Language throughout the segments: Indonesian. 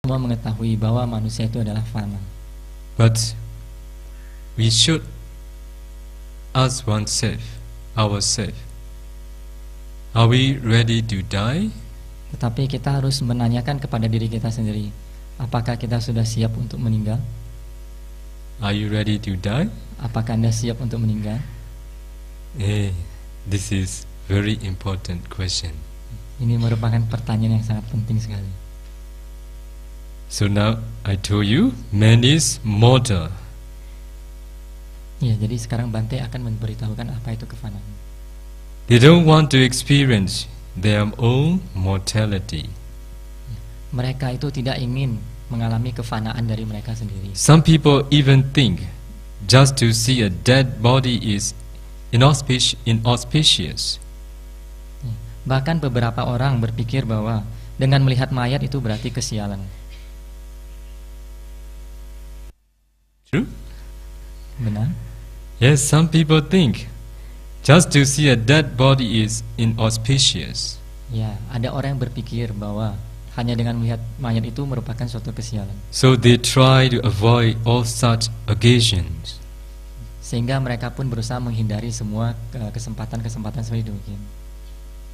Semua mengetahui bahwa manusia itu adalah fana. But we should ask ourselves, are we ready to die? Tetapi kita harus menanyakan kepada diri kita sendiri, apakah kita sudah siap untuk meninggal? Are you ready to die? Apakah Anda siap untuk meninggal? This is very important question. Ini merupakan pertanyaan yang sangat penting sekali. So now I told you, man is mortal. Ya, jadi sekarang Bante akan memberitahukan apa itu kefanaan. They don't want to experience their own mortality. Mereka itu tidak ingin mengalami kefanaan dari mereka sendiri. Some people even think just to see a dead body is inauspicious. Bahkan beberapa orang berpikir bahwa dengan melihat mayat itu berarti kesialan. True? Benar? Yes, some people think just to see a dead body is inauspicious. Ya, ada orang yang berpikir bahwa hanya dengan melihat mayat itu merupakan suatu kesialan. So they try to avoid all such occasions. Sehingga mereka pun berusaha menghindari semua kesempatan-kesempatan seperti demikian.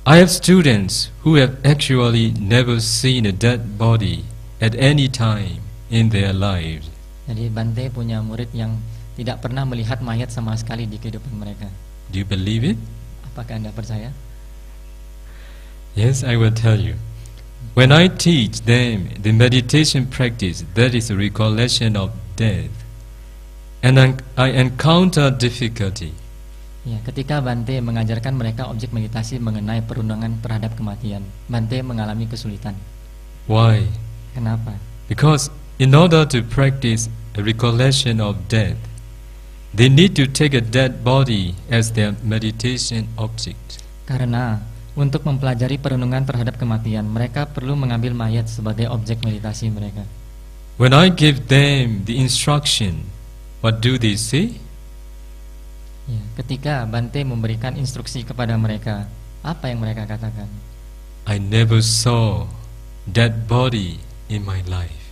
I have students who have actually never seen a dead body at any time in their lives. Jadi Bante punya murid yang tidak pernah melihat mayat sama sekali di kehidupan mereka. Do you believe it? Apakah Anda percaya? Yes, I will tell you. When I teach them the meditation practice, that is a recollection of death, and I encounter difficulty. Ya, ketika Bante mengajarkan mereka objek meditasi mengenai perundangan terhadap kematian, Bante mengalami kesulitan. Why? Kenapa? Because in order to practice a recollection of death, they need to take a dead body as their meditation object. Karena untuk mempelajari perundungan terhadap kematian, mereka perlu mengambil mayat sebagai objek meditasi mereka. When I give them the instruction, what do they say? Ya, ketika Bante memberikan instruksi kepada mereka, apa yang mereka katakan? I never saw dead body in my life.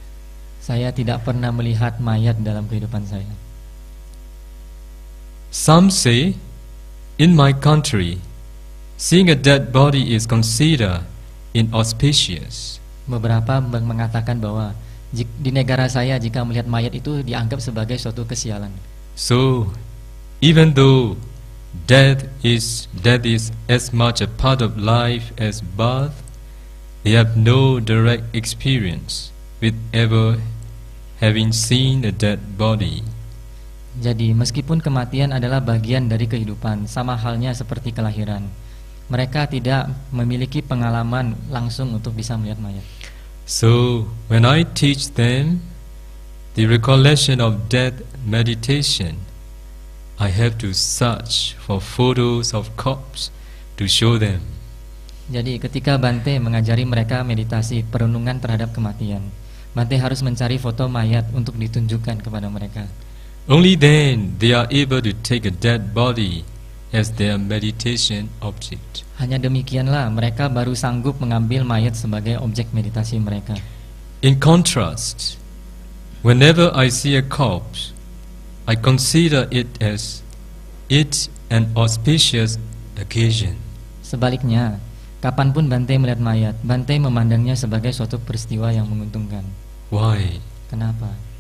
Saya tidak pernah melihat mayat dalam kehidupan saya. Some say, in my country, seeing a dead body is considered inauspicious. Beberapa mengatakan bahwa di negara saya jika melihat mayat itu dianggap sebagai suatu kesialan. So, even though death is as much a part of life as birth, they have no direct experience with ever having seen a dead body. Jadi meskipun kematian adalah bagian dari kehidupan, sama halnya seperti kelahiran, mereka tidak memiliki pengalaman langsung untuk bisa melihat mayat. So, when I teach them the recollection of death meditation, I have to search for photos of corpse to show them. Jadi ketika Bante mengajari mereka meditasi perundungan terhadap kematian, Bante harus mencari foto mayat untuk ditunjukkan kepada mereka. Only then they are able to take a dead body as their meditation object. Hanya demikianlah mereka baru sanggup mengambil mayat sebagai objek meditasi mereka. In contrast, whenever I see a corpse, I consider it an auspicious occasion. Sebaliknya, kapanpun Bante melihat mayat, Bante memandangnya sebagai suatu peristiwa yang menguntungkan. Why? Kenapa?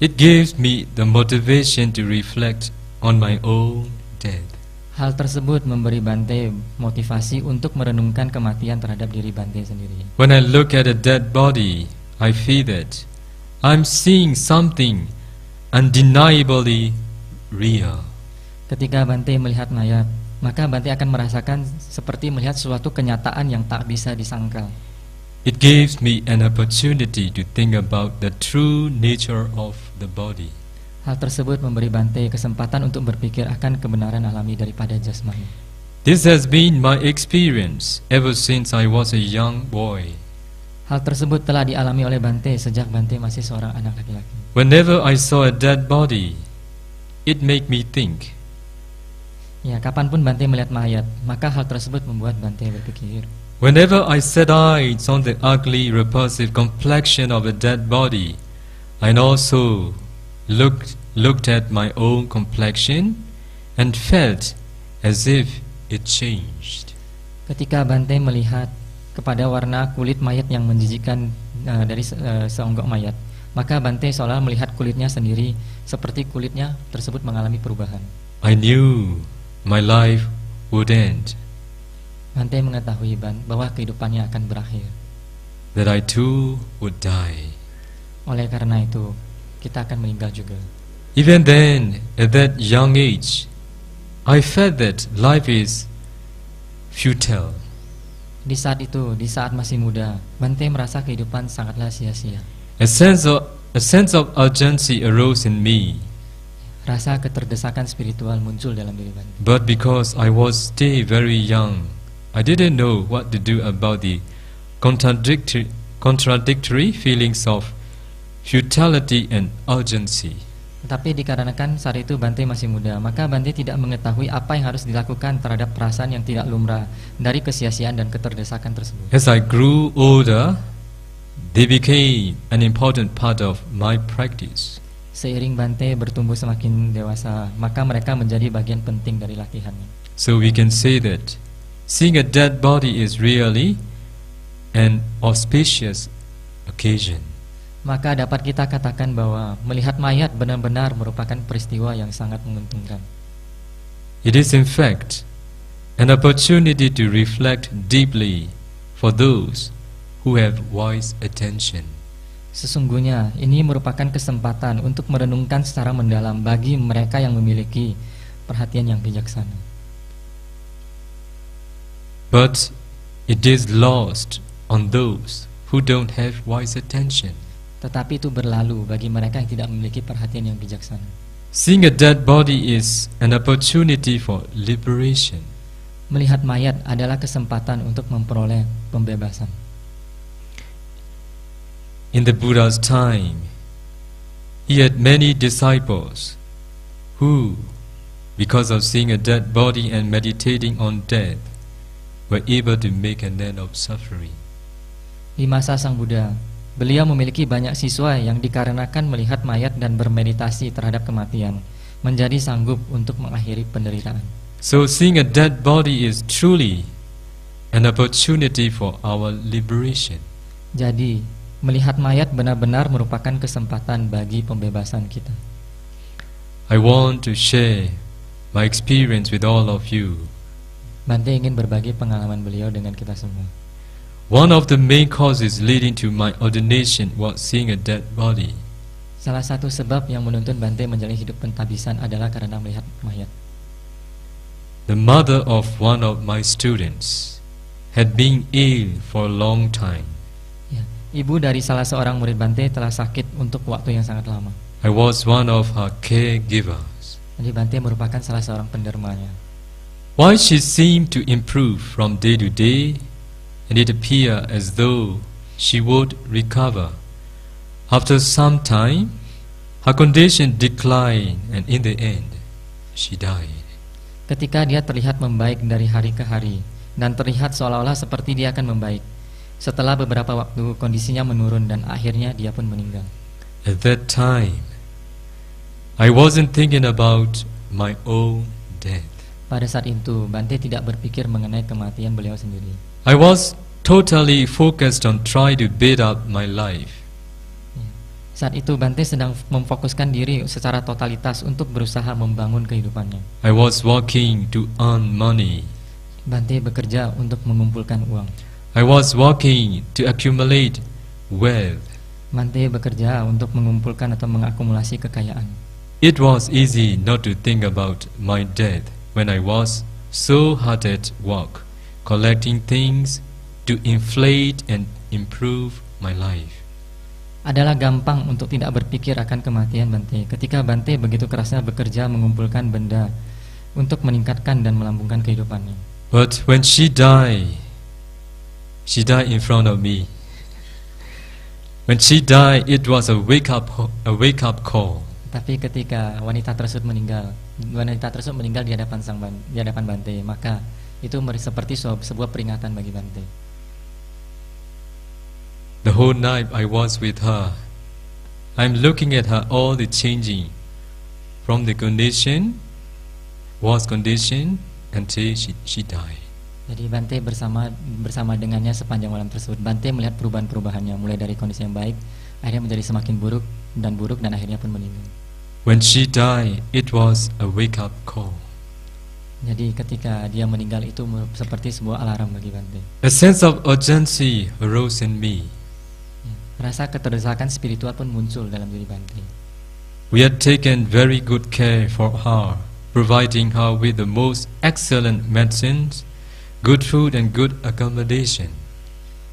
It gives me the motivation to reflect on my own death. Hal tersebut memberi Bante motivasi untuk merenungkan kematian terhadap diri Bante sendiri. When I look at a dead body, I feel that I'm seeing something undeniably real. Ketika Bante melihat mayat, maka Bante akan merasakan seperti melihat suatu kenyataan yang tak bisa disangkal. It gives me an opportunity to think about the true nature of the body. Hal tersebut memberi Bante kesempatan untuk berpikir akan kebenaran alami daripada jasmani. This has been my experience ever since I was a young boy. Hal tersebut telah dialami oleh Bante sejak Bante masih seorang anak laki-laki. Whenever I saw a dead body, it made me think. Ya, kapanpun Bante melihat mayat, maka hal tersebut membuat Bante berpikir. Whenever I set eyes on the ugly, repulsive complexion of a dead body, I also looked at my own complexion and felt as if it changed. Ketika Bante melihat kepada warna kulit mayat yang menjijikkan dari seonggok mayat, maka Bante seolah melihat kulitnya sendiri seperti kulitnya tersebut mengalami perubahan. I knew my life would end, Bante mengetahui bahwa kehidupannya akan berakhir. that I too would die. Oleh karena itu, kita akan meninggal juga. Even then, at that young age, I felt that life is futile. Di saat itu, di saat masih muda, Bante merasa kehidupan sangatlah sia-sia. A sense of urgency arose in me, Rasa keterdesakan spiritual muncul dalam diri Bante. but because I was still very young, I didn't know what to do about the contradictory feelings of futility and urgency. Tetapi dikarenakan saat itu Bante masih muda, maka Bante tidak mengetahui apa yang harus dilakukan terhadap perasaan yang tidak lumrah dari kesia-siaan dan keterdesakan tersebut. As I grew older, they became an important part of my practice. Seiring Bante bertumbuh semakin dewasa, maka mereka menjadi bagian penting dari latihannya. So we can say that seeing a dead body is really an auspicious occasion. Maka dapat kita katakan bahwa melihat mayat benar-benar merupakan peristiwa yang sangat menguntungkan. It is in fact an opportunity to reflect deeply for those who have wise attention. Sesungguhnya ini merupakan kesempatan untuk merenungkan secara mendalam bagi mereka yang memiliki perhatian yang bijaksana. But it is lost on those who don't have wise attention. Tetapi itu berlalu bagi mereka yang tidak memiliki perhatian yang bijaksana. Seeing a dead body is an opportunity for liberation. Melihat mayat adalah kesempatan untuk memperoleh pembebasan. In the Buddha's time, he had many disciples who, because of seeing a dead body and meditating on death, were able to make an end of suffering. Di masa Sang Buddha, beliau memiliki banyak siswa yang dikarenakan melihat mayat dan bermeditasi terhadap kematian, menjadi sanggup untuk mengakhiri penderitaan. So seeing a dead body is truly an opportunity for our liberation. Jadi, melihat mayat benar-benar merupakan kesempatan bagi pembebasan kita. I want to share my experience with all of you. Bante ingin berbagi pengalaman beliau dengan kita semua. One of the main causes leading to my ordination was seeing a dead body. Salah satu sebab yang menuntun Bante menjalani hidup pentabisan adalah karena melihat mayat. The mother of one of my students had been ill for a long time. Ya, ibu dari salah seorang murid Bante telah sakit untuk waktu yang sangat lama. I was one of her caregivers. Jadi Bante merupakan salah seorang pendermanya. While she seemed to improve from day to day, and it appeared as though she would recover, after some time, her condition declined, and in the end, she died. Ketika dia terlihat membaik dari hari ke hari dan terlihat seolah-olah seperti dia akan membaik, setelah beberapa waktu kondisinya menurun dan akhirnya dia pun meninggal. At that time, I wasn't thinking about my own death. Pada saat itu, Bante tidak berpikir mengenai kematian beliau sendiri. I was totally focused on trying to build up my life. Saat itu Bante sedang memfokuskan diri secara totalitas untuk berusaha membangun kehidupannya. I was working to earn money. Bante bekerja untuk mengumpulkan uang. I was working to accumulate wealth. Bante bekerja untuk mengumpulkan atau mengakumulasi kekayaan. It was easy not to think about my death when I was so hard at work, collecting things to inflate and improve my life. Adalah gampang untuk tidak berpikir akan kematian Bante ketika Bante begitu kerasnya bekerja mengumpulkan benda untuk meningkatkan dan melambungkan kehidupannya. But when she died in front of me. When she died, it was a wake up call. Tapi ketika wanita tersebut meninggal di hadapan Bante, maka itu seperti sebuah peringatan bagi Bante. The whole night I was with her. I'm looking at her all the changing from the condition, was condition until she died. Jadi Bante bersama dengannya sepanjang malam tersebut. Bante melihat perubahan-perubahannya, mulai dari kondisi yang baik, akhirnya menjadi semakin buruk dan akhirnya pun meninggal. When she died, it was a wake-up call. Jadi ketika dia meninggal itu seperti sebuah alarm bagi Bante. A sense of urgency arose in me. Rasa keterdesakan spiritual pun muncul dalam diri Bante. We had taken very good care for her, providing her with the most excellent medicines, good food and good accommodation.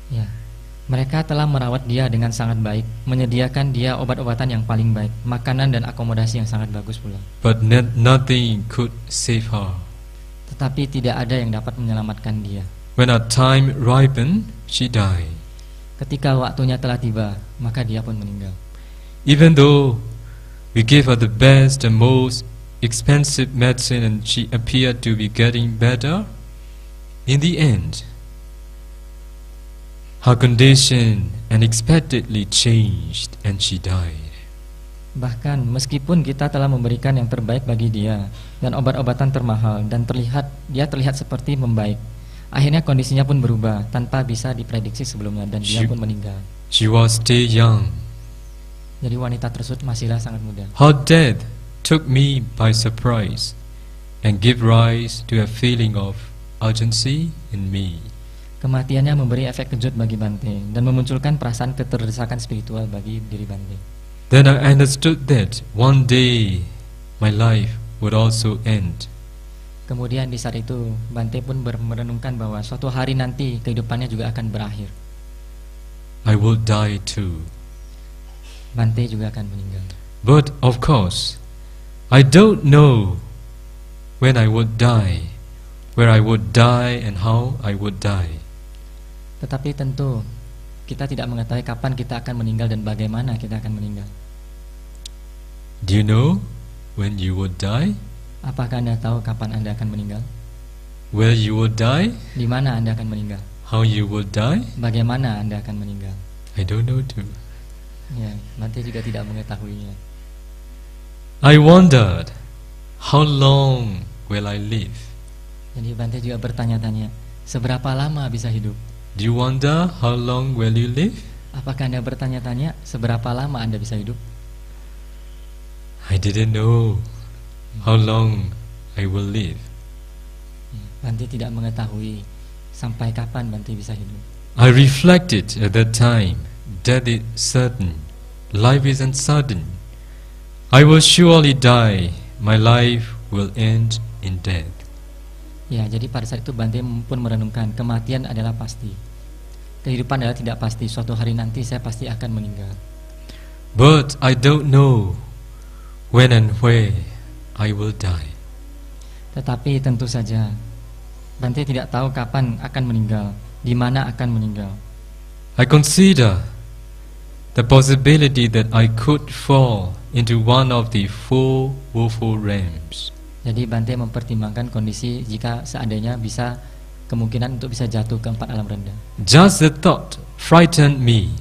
Ya, mereka telah merawat dia dengan sangat baik, menyediakan dia obat-obatan yang paling baik, makanan dan akomodasi yang sangat bagus pula. But nothing could save her. Tetapi tidak ada yang dapat menyelamatkan dia. When her time ripened, she died. Ketika waktunya telah tiba, maka dia pun meninggal. Even though we gave her the best and most expensive medicine and she appeared to be getting better, in the end, her condition unexpectedly changed and she died. Bahkan meskipun kita telah memberikan yang terbaik bagi dia dan obat-obatan termahal dan dia terlihat seperti membaik, akhirnya kondisinya pun berubah tanpa bisa diprediksi sebelumnya dan dia pun meninggal. She was still young. Jadi wanita tersebut masihlah sangat muda. Her death took me by surprise and gave rise to a feeling of urgency in me. Kematiannya memberi efek kejut bagi Bante dan memunculkan perasaan keterdesakan spiritual bagi diri Bante. Then I understood that one day my life would also end. Kemudian di saat itu Bante pun merenungkan bahwa suatu hari nanti kehidupannya juga akan berakhir. I will die too. Bante juga akan meninggal. But of course, I don't know when I would die, where I would die and how I would die. Tetapi tentu kita tidak mengetahui kapan kita akan meninggal dan bagaimana kita akan meninggal. Do you know when you would die? Apakah Anda tahu kapan Anda akan meninggal? Where you would die? Di mana Anda akan meninggal? How you would die? Bagaimana Anda akan meninggal? I don't know too. Ya, Bante juga tidak mengetahuinya. I wondered, how long will I live? Jadi Bante juga bertanya-tanya, seberapa lama bisa hidup? Do you wonder how long will you live? Apakah Anda bertanya-tanya seberapa lama Anda bisa hidup? I didn't know how long I will live. Bante tidak mengetahui sampai kapan Bante bisa hidup. I reflected at that time that it's certain, life is uncertain. I will surely die. My life will end in death. Ya, jadi pada saat itu Bante pun merenungkan kematian adalah pasti. Kehidupan adalah tidak pasti. Suatu hari nanti saya pasti akan meninggal. But I don't know when and where I will die. Tetapi tentu saja Bante tidak tahu kapan akan meninggal, di mana akan meninggal. I consider the possibility that I could fall into one of the four woeful realms. Jadi Bante mempertimbangkan kondisi jika seandainya bisa kemungkinan untuk bisa jatuh ke 4 alam rendah. Just the thought frightened me.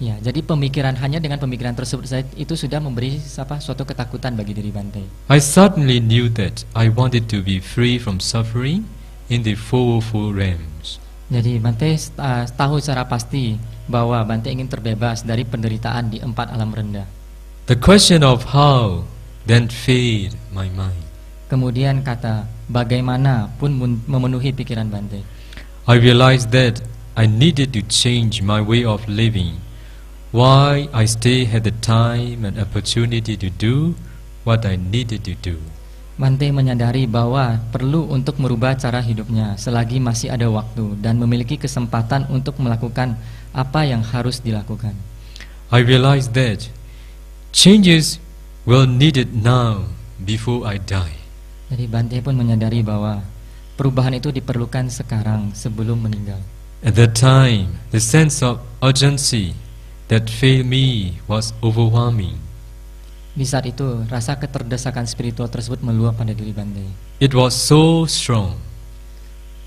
Ya, jadi hanya dengan pemikiran tersebut saja itu sudah memberi suatu ketakutan bagi diri Bante. I certainly knew that I wanted to be free from suffering in the four woeful realms. Jadi Bante tahu secara pasti bahwa Bante ingin terbebas dari penderitaan di 4 alam rendah. The question of how then filled my mind. Kemudian kata bagaimana pun memenuhi pikiran Bante. I realized that I needed to change my way of living. Why I still had the time and opportunity to do what I needed to do. Bante menyadari bahwa perlu untuk merubah cara hidupnya selagi masih ada waktu dan memiliki kesempatan untuk melakukan apa yang harus dilakukan. I realized that changes will needed now before I die. Jadi Bante pun menyadari bahwa perubahan itu diperlukan sekarang sebelum meninggal. At that time, the sense of urgency that filled me was overwhelming. Di saat itu, rasa keterdesakan spiritual tersebut meluap pada diri Bante. It was so strong.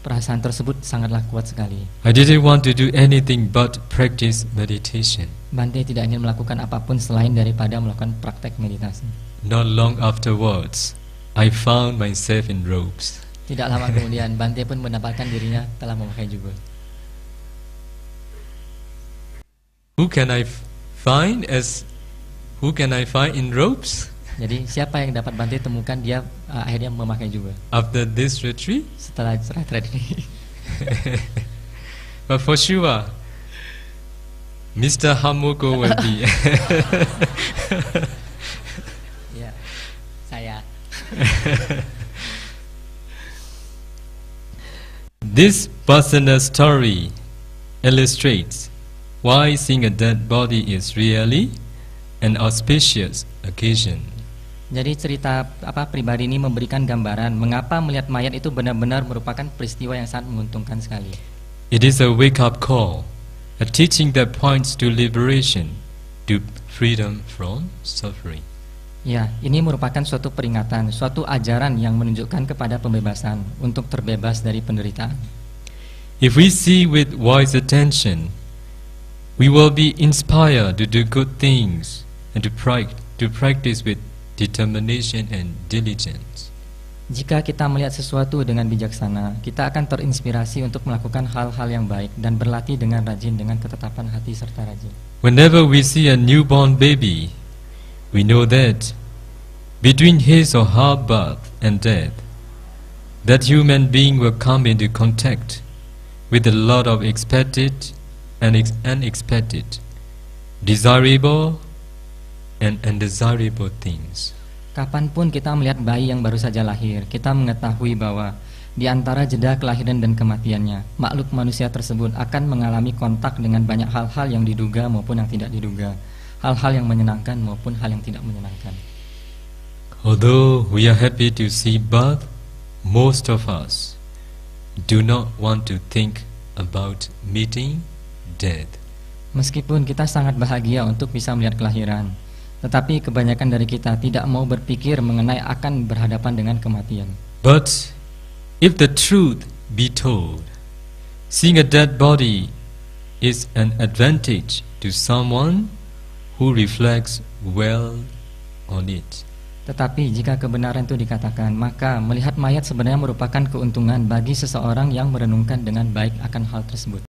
Perasaan tersebut sangatlah kuat sekali. I didn't want to do anything but practice meditation. Bante tidak ingin melakukan apapun selain daripada melakukan praktek meditasi. Not long afterwards, I found myself in robes. Tidak lama kemudian Bante pun mendapatkan dirinya telah memakai jubah. Who can I find in robes? Jadi siapa yang dapat Bante temukan dia akhirnya memakai jubah After this retreat? setelah retreat ini. But for sure, Mr. Hamoko will be. Ya, saya. This personal story illustrates why seeing a dead body is really an auspicious occasion. Jadi cerita pribadi ini memberikan gambaran mengapa melihat mayat itu benar-benar merupakan peristiwa yang sangat menguntungkan sekali. It is a wake-up call, a teaching that points to liberation, to freedom from suffering. Ya, ini merupakan suatu peringatan, suatu ajaran yang menunjukkan kepada pembebasan untuk terbebas dari penderitaan. If we see with wise attention, we will be inspired to do good things and to practice with determination and diligence. Jika kita melihat sesuatu dengan bijaksana, kita akan terinspirasi untuk melakukan hal-hal yang baik dan berlatih dengan rajin dengan ketetapan hati serta rajin. Whenever we see a newborn baby, we know that between his or her birth and death, that human being will come into contact with a lot of expected and unexpected, desirable and undesirable things. Kapanpun kita melihat bayi yang baru saja lahir, kita mengetahui bahwa di antara jeda kelahiran dan kematiannya, makhluk manusia tersebut akan mengalami kontak dengan banyak hal-hal yang diduga maupun yang tidak diduga, hal-hal yang menyenangkan maupun hal yang tidak menyenangkan. Although we are happy to see birth, most of us do not want to think about meeting death. Meskipun kita sangat bahagia untuk bisa melihat kelahiran, tetapi kebanyakan dari kita tidak mau berpikir mengenai akan berhadapan dengan kematian. But if the truth be told, seeing a dead body is an advantage to someone who reflects well on it. Tetapi jika kebenaran itu dikatakan, maka melihat mayat sebenarnya merupakan keuntungan bagi seseorang yang merenungkan dengan baik akan hal tersebut.